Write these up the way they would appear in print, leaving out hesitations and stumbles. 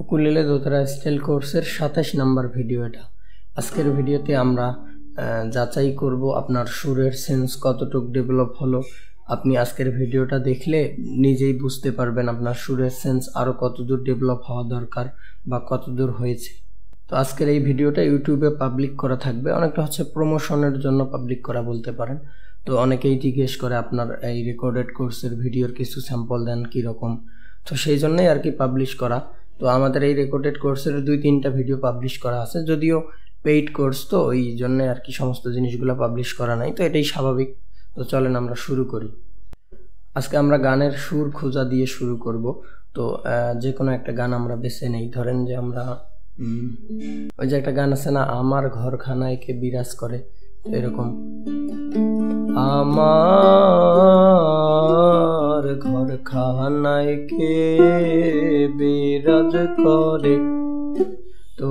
Ukulele দোতারা style কোর্সের 27 নম্বর video এটা। আজকের ভিডিওতে আমরা যাচাই করব আপনার সুরের সেন্স কতটুকু ডেভেলপ হলো। আপনি আজকের ভিডিওটা দেখলে নিজেই বুঝতে পারবেন আপনার সুরের সেন্স আরও কতদূর ডেভেলপ হওয়া দরকার বা কতদূর হয়েছে। তো আজকের এই ভিডিওটা ইউটিউবে পাবলিক করা থাকবে, অনেকটা হচ্ছে প্রমোশনের জন্য পাবলিক করা বলতে পারেন। তো অনেকেই জিজ্ঞেস করে আপনার এই রেকর্ডেড কোর্সের ভিডিওর কিছু স্যাম্পল দেন কীরকম, তো সেই জন্যই আর কি পাবলিশ করা। তো আমাদের এই রেকর্ডেড কোর্সের 2-3টা ভিডিও পাবলিশ করা আছে, যদিও পেইড কোর্স তো ওই জন্য আর কি সমস্ত জিনিসগুলো পাবলিশ করা নাই, তো এটাই স্বাভাবিক। তো চলেন আমরা শুরু করি। আজকে আমরা গানের সুর খোঁজা দিয়ে শুরু করব। তো যে কোনো একটা গান আমরা বেছে নেই। ধরেন যে আমরা ওই যে একটা গান আছে না, আমার ঘরখানায় কে বিরাজ করে, তো এরকম আমার ঘরখানায় কে বিরাজ করে। তো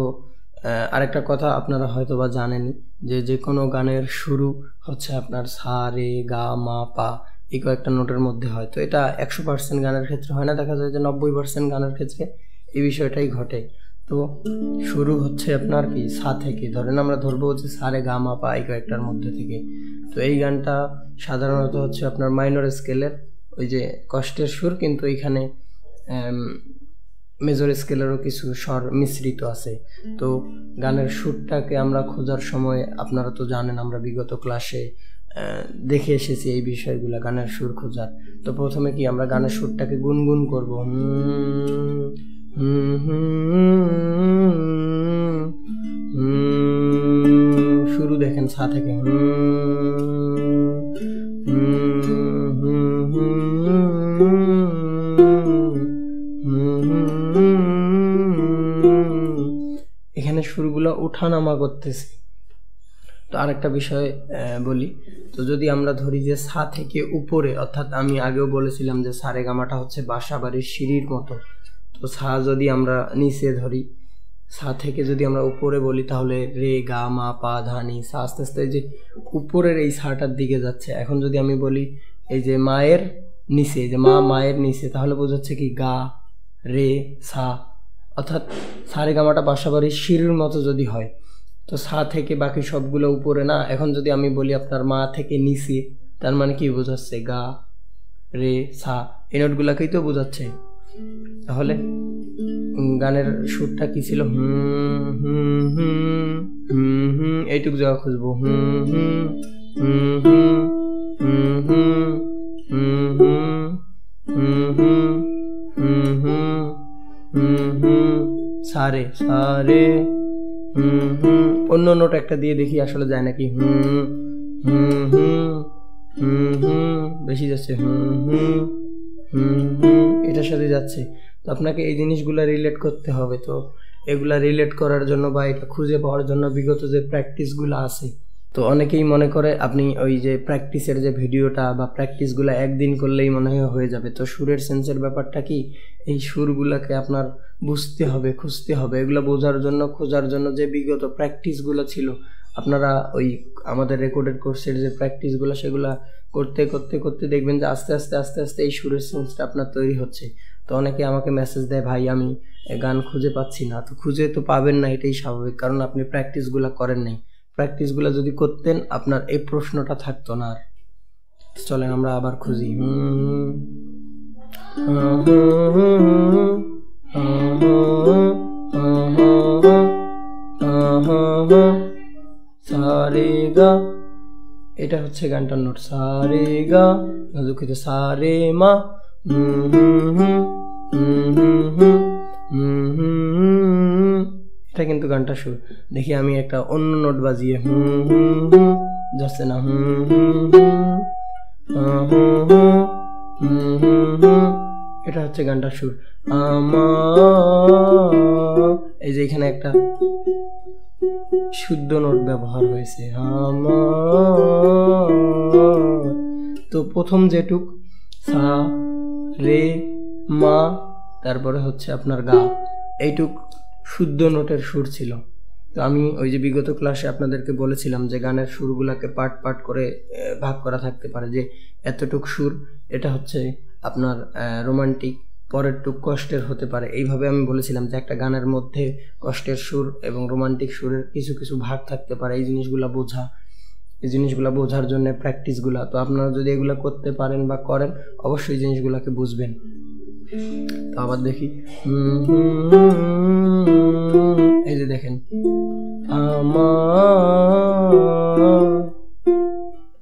আরেকটা কথা আপনারা হয়তো বা জানেনই যে কোনো গানের শুরু হচ্ছে আপনার সা রে গা মা পা, এই কয়েকটা নোটের মধ্যে হয়। তো এটা 100% গানের ক্ষেত্রে হয় না, দেখা যায় যে 90% গানের ক্ষেত্রে এই বিষয়টাই ঘটে। তো শুরু হচ্ছে আপনার কি সা থেকে, ধরেন আমরা ধরবো যে সা রে গা মা পা এই কয়েকটার মধ্যে থেকে। তো এই গানটা সাধারণত হচ্ছে আপনার মাইনর স্কেলের ওই যে কষ্টের সুর, কিন্তু এখানে মেজর স্কেলেরও কিছু স্বর মিশ্রিত আছে। তো গানের সুরটাকে আমরা খোঁজার সময় আপনারা তো জানেন, আমরা বিগত ক্লাসে দেখে এসেছি এই বিষয়গুলো, গানের সুর খোঁজার। তো প্রথমে কি আমরা গানের সুরটাকে গুনগুন করব। শুরু দেখেন সা থেকে, এখানে সুরগুলো ওঠানামা করতেছে। তো আরেকটা বিষয় বলি, তো যদি আমরা ধরি যে সা থেকে উপরে, অর্থাৎ আমি আগেও বলেছিলাম যে সা রে গা মাটা হচ্ছে বাসা বাড়ির সিঁড়ির মতো। তো সা যদি আমরা নিচে ধরি, সা থেকে যদি আমরা উপরে বলি, তাহলে রে গা মা পা ধা নি সা, আস্তে আস্তে যে উপরের এই সাটার দিকে যাচ্ছে। এখন যদি আমি বলি এই যে মায়ের নিচে, যে মা মায়ের নিচে, তাহলে বোঝাচ্ছে কি গা রে সা, অর্থাৎ সা রে গা মাটা বাসা বাড়ির সিঁড়ির মতো যদি হয়, তো সা থেকে বাকি সবগুলো উপরে না। এখন যদি আমি বলি আপনার মা থেকে নিচে, তার মানে কি বোঝাচ্ছে গা রে সা, এই নোটগুলাকেই তো বোঝাচ্ছে। তাহলে গানের সুরটা কি ছিল, এইটুকু জায়গা খুঁজবো, সারে সারে, অন্য নোট একটা দিয়ে দেখি আসলে যায় নাকি। বেশি যাচ্ছে, এটার সাথে যাচ্ছে। তো আপনাকে এই জিনিসগুলো রিলেট করতে হবে। তো এগুলা রিলেট করার জন্য বা এটা খুঁজে পাওয়ার জন্য বিগত যে প্র্যাকটিসগুলো আছে, তো অনেকেই মনে করে আপনি ওই যে প্র্যাকটিসের যে ভিডিওটা বা প্র্যাকটিসগুলো একদিন করলেই মনে হয় হয়ে যাবে। তো সুরের সেন্সের ব্যাপারটা কি, এই সুরগুলোকে আপনার বুঝতে হবে, খুঁজতে হবে। এগুলো বোঝার জন্য, খোঁজার জন্য যে বিগত প্র্যাকটিসগুলো ছিল, আপনারা ওই আমাদের রেকর্ডেড কোর্সের যে প্র্যাকটিসগুলো, সেগুলো করতে করতে করতে দেখবেন যে আস্তে আস্তে আস্তে আস্তে এই সুরের সেন্সটা আপনার তৈরি হচ্ছে। তো অনেকে আমাকে মেসেজ দেয়, ভাই আমি গান খুঁজে পাচ্ছি না। তো খুঁজে তো পাবেন না, এটাই স্বাভাবিক, কারণ আপনি প্র্যাকটিসগুলো করেন নাই। প্র্যাকটিসগুলো যদি করতেন, আপনার এই প্রশ্নটা থাকতো না আর। চলেন আমরা আবার খুঁজি। সারে গা, এটা হচ্ছে গানটার নোট, সারে গা, দুঃখিত সারে মা, এটা কিন্তু গানটা সুর। দেখি আমি একটা অন্য নোট বাজিয়ে, যাচ্ছে না, এটা হচ্ছে গানটার সুর। আমার এই যে এখানে একটা শুদ্ধ নোট ব্যবহার হয়েছে, আমার। তো প্রথম যেটুক সা রে মা, তারপরে হচ্ছে আপনার গা, এইটুক শুদ্ধ নোটের সুর ছিল। তো আমি ওই যে বিগত ক্লাসে আপনাদেরকে বলেছিলাম যে গানের সুরগুলোকে পার্ট পার্ট করে ভাগ করা থাকতে পারে, যে এতটুক সুর এটা হচ্ছে আপনার রোমান্টিক, পরের টুক কষ্টের হতে পারে। এইভাবে আমি বলেছিলাম যে একটা গানের মধ্যে কষ্টের সুর এবং রোমান্টিক সুরের কিছু কিছু ভাগ থাকতে পারে। এই জিনিসগুলো বোঝার জন্য প্র্যাকটিসগুলো, তো আপনারা যদি এগুলো করতে পারেন বা করেন অবশ্যই জিনিসগুলোকে বুঝবেন। তো আবার দেখি, এই যে দেখেন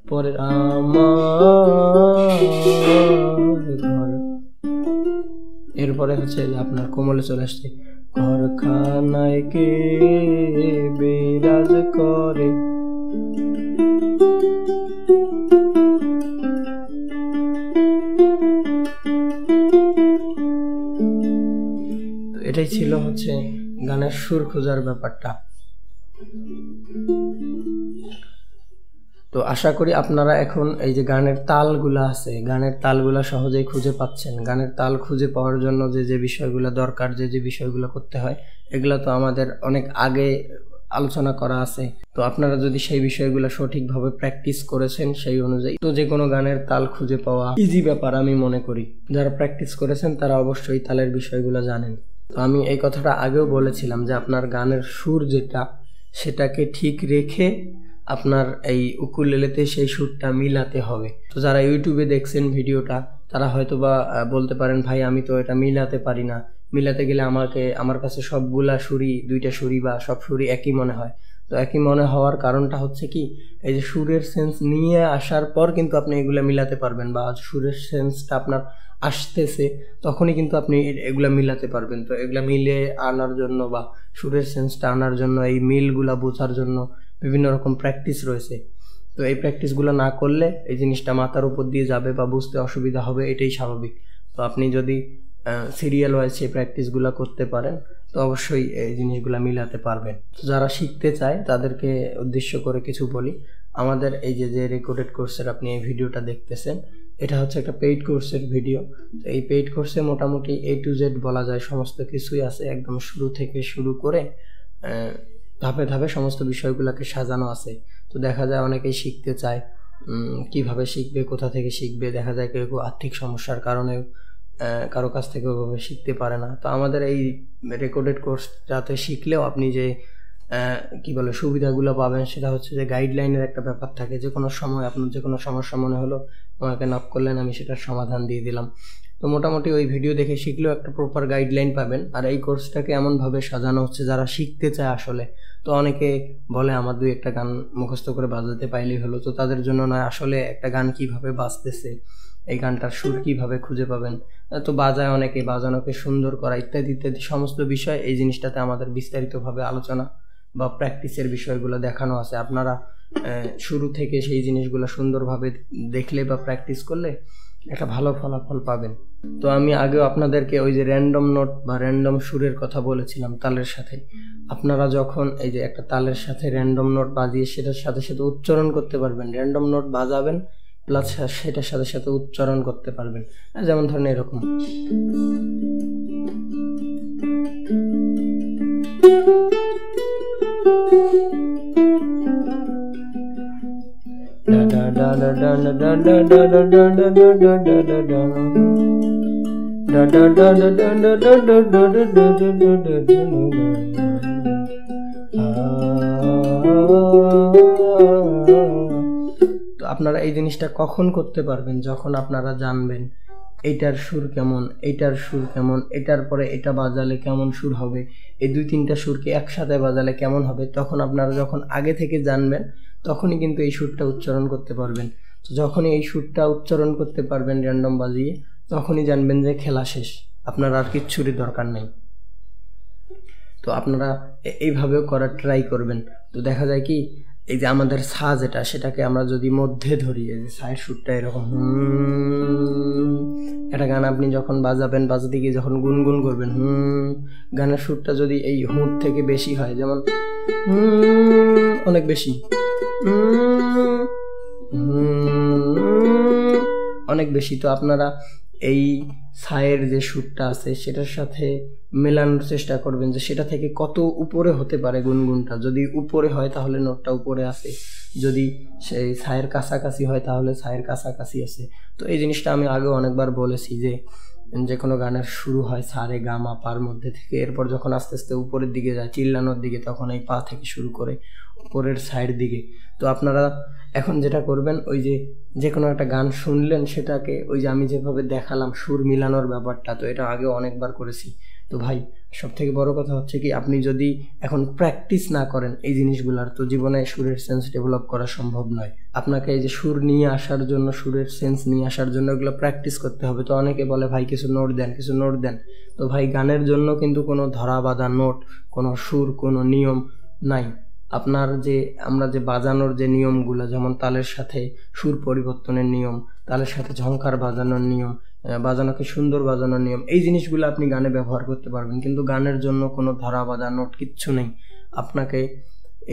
পরের এরপরে হচ্ছে আপনার কোমলে চলে আসছে, ঘরখানায় কে বিরাজ করে। এটাই ছিল হচ্ছে গানের সুর খোঁজার ব্যাপারটা। তো আশা করি আপনারা এখন এই যে গানের তালগুলা আছে, গানের তালগুলা সহজেই খুঁজে পাচ্ছেন। গানের তাল খুঁজে পাওয়ার জন্য যে বিষয়গুলো দরকার, যে বিষয়গুলো করতে হয়, এগুলো তো আমাদের অনেক আগে আলোচনা করা আছে। তো আপনারা যদি সেই বিষয়গুলো সঠিকভাবে প্র্যাকটিস করেছেন সেই অনুযায়ী, তো যে কোনো গানের তাল খুঁজে পাওয়া ইজি ব্যাপার আমি মনে করি। যারা প্র্যাকটিস করেছেন তারা অবশ্যই তালের বিষয়গুলো জানেন। তো আমি এই কথাটা আগেও বলেছিলাম যে আপনার গানের সুর যেটা, সেটাকে ঠিক রেখে আপনার এই উকুলেলেতে সেই সুরটা মিলাতে হবে। তো যারা ইউটিউবে দেখছেন ভিডিওটা, তারা হয়তো বা বলতে পারেন ভাই আমি তো এটা মিলাতে পারি না, মিলাতে গেলে আমার কাছে সবগুলা সুরই, দুইটা সুরই বা সব সুরই একই মনে হয়। তো একই মনে হওয়ার কারণটা হচ্ছে কি, এই যে সুরের সেন্স নিয়ে আসার পর কিন্তু আপনি এগুলা মিলাতে পারবেন, বা সুরের সেন্সটা আপনার আসতেছে তখনই কিন্তু আপনি এগুলা মিলাতে পারবেন। তো এগুলা মিলে আনার জন্য বা সুরের সেন্সটা আনার জন্য, এই মিলগুলা বোঝার জন্য বিভিন্ন রকম প্র্যাকটিস রয়েছে। তো এই প্র্যাকটিসগুলো না করলে এই জিনিসটা মাথার উপর দিয়ে যাবে বা বুঝতে অসুবিধা হবে, এটাই স্বাভাবিক। তো আপনি যদি সিরিয়াল ওয়াইজ সেই প্র্যাকটিসগুলো করতে পারেন তো অবশ্যই এই জিনিসগুলো মিলাতে পারবেন। তো যারা শিখতে চায় তাদেরকে উদ্দেশ্য করে কিছু বলি। আমাদের এই যে রেকর্ডেড কোর্সের আপনি এই ভিডিওটা দেখতেছেন, এটা হচ্ছে একটা পেইড কোর্সের ভিডিও। তো এই পেইড কোর্সে মোটামুটি A to Z বলা যায় সমস্ত কিছুই আছে, একদম শুরু থেকে শুরু করে ধাপে ধাপে সমস্ত বিষয়গুলোকে সাজানো আছে। তো দেখা যায় অনেকেই শিখতে চায়, কিভাবে শিখবে, কোথা থেকে শিখবে, দেখা যায় কেউ আর্থিক সমস্যার কারণে কারো কাছ থেকে ওইভাবে শিখতে পারে না। তো আমাদের এই রেকর্ডেড কোর্সটাতে শিখলেও আপনি যে সুবিধাগুলো পাবেন, সেটা হচ্ছে যে গাইডলাইনের একটা ব্যাপার থাকে। যে কোনো সময় আপনার যে কোনো সমস্যা মনে হলো আমাকে নক করলেন, আমি সেটার সমাধান দিয়ে দিলাম। তো মোটামুটি ওই ভিডিও দেখে শিখলেও একটা প্রপার গাইডলাইন পাবেন। আর এই কোর্সটাকে এমনভাবে সাজানো হচ্ছে যারা শিখতে চায় আসলে। তো অনেকে বলে আমার 2-1টা গান মুখস্থ করে বাজাতে পাইলেই হলো, তো তাদের জন্য নয়, আসলে একটা গান কিভাবে বাজতেছে, এই গানটার সুর কিভাবে খুঁজে পাবেন, তো বাজায় অনেকে, বাজানোকে সুন্দর করা ইত্যাদি ইত্যাদি সমস্ত বিষয় এই জিনিসটাতে আমাদের বিস্তারিতভাবে আলোচনা বা প্র্যাকটিসের বিষয়গুলো দেখানো আছে। আপনারা শুরু থেকে সেই জিনিসগুলো সুন্দরভাবে দেখলে বা প্র্যাকটিস করলে একটা ভালো ফলাফল পাবেন। তো আমি আগেও আপনাদেরকে ওই যে র্যান্ডম নোট বা র্যান্ডম সুরের কথা বলেছিলাম তালের সাথে। আপনারা যখন এই যে একটা তালের সাথে র্যান্ডম নোট বাজিয়ে সেটার সাথে সাথে উচ্চারণ করতে পারবেন, র্যান্ডম নোট বাজাবেন প্লাস সেটার সাথে সাথে উচ্চারণ করতে পারবেন। যেমন ধরেন এরকম, তো আপনারা এই জিনিসটা কখন করতে পারবেন, যখন আপনারা জানবেন এইটার সুর কেমন, এইটার সুর কেমন, এটার পরে এটা বাজালে কেমন সুর হবে, এই 2-3টা সুরকে একসাথে বাজালে কেমন হবে। তখন আপনারা যখন আগে থেকে জানবেন তখনই কিন্তু এই সুরটা উচ্চারণ করতে পারবেন। তো যখনই এই সুরটা উচ্চারণ করতে পারবেন র্যান্ডম বাজিয়ে, তখনই জানবেন যে খেলা শেষ, আপনার আর কিচ্ছুরই দরকার নেই। তো আপনারা এইভাবেও করার ট্রাই করবেন। তো দেখা যায় কি, এই যে আমাদের সা যেটা, সেটাকে আমরা যদি মধ্যে ধরি, এই যে সায়ের সুরটা এরকম, একটা গান আপনি যখন বাজাবেন, বাজাতে গিয়ে যখন গুনগুন করবেন, গানের সুরটা যদি এই হুঁর থেকে বেশি হয়, যেমন অনেক বেশি, অনেক বেশি, তো আপনারা এই সায়ের যে সুরটা আছে সেটার সাথে মেলানোর চেষ্টা করবেন যে সেটা থেকে কত উপরে হতে পারে গুনগুনটা। যদি উপরে হয় তাহলে নোটটা উপরে আছে, যদি সেই সায়ের কাছাকাছি হয় তাহলে সায়ের কাছাকাছি আছে। তো এই জিনিসটা আমি আগেও অনেকবার বলেছি যে যে কোনো গানের শুরু হয় সা রে গা মা পার মধ্যে থেকে, এরপর যখন আস্তে আস্তে উপরের দিকে যায় চিল্লানোর দিকে, তখন এই পা থেকে শুরু করে উপরের সাইড দিকে। তো আপনারা এখন যেটা করবেন, ওই যে কোনো একটা গান শুনলেন, সেটাকে ওই যে আমি যেভাবে দেখালাম সুর মিলানোর ব্যাপারটা, তো এটা আগে অনেকবার করেছি। তো ভাই সব থেকে বড় কথা হচ্ছে কি, আপনি যদি এখন প্র্যাকটিস না করেন এই জিনিসগুলার, তো জীবনে সুরের সেন্স ডেভেলপ করা সম্ভব নয়। আপনাকে এই যে সুর নিয়ে আসার জন্য, সুরের সেন্স নিয়ে আসার জন্য এগুলো প্র্যাকটিস করতে হবে। তো অনেকে বলে ভাই কিছু নোট দেন, কিছু নোট দেন। তো ভাই গানের জন্য কিন্তু কোনো ধরা বাঁধা নোট, কোনো সুর, কোনো নিয়ম নাই। আপনার আমরা যে বাজানোর যে নিয়মগুলো, যেমন তালের সাথে সুর পরিবর্তনের নিয়ম, তালের সাথে ঝংকার বাজানোর নিয়ম, বাজানোকে সুন্দর বাজানোর নিয়ম, এই জিনিসগুলো আপনি গানে ব্যবহার করতে পারবেন। কিন্তু গানের জন্য কোনো ধরা বাঁধা নোট কিচ্ছু নেই। আপনাকে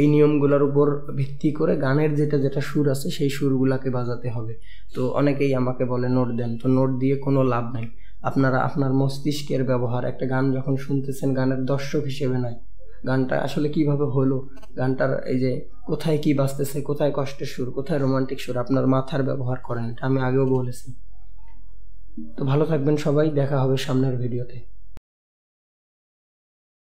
এই নিয়মগুলোর উপর ভিত্তি করে গানের যেটা সুর আছে সেই সুরগুলাকে বাজাতে হবে। তো অনেকেই আমাকে বলে নোট দেন, তো নোট দিয়ে কোনো লাভ নাই। আপনারা আপনার মস্তিষ্কের ব্যবহার, একটা গান যখন শুনতেছেন গানের দর্শক হিসেবে নয়, গানটা আসলে কিভাবে হলো, গানটার এই যে কোথায় কি বাজতেছে, কোথায় কষ্টের সুর, কোথায় রোমান্টিক সুর, আপনার মাথার ব্যবহার করেন। এটা আমি আগেও বলেছি। তো ভালো থাকবেন সবাই, দেখা হবে সামনের ভিডিওতে।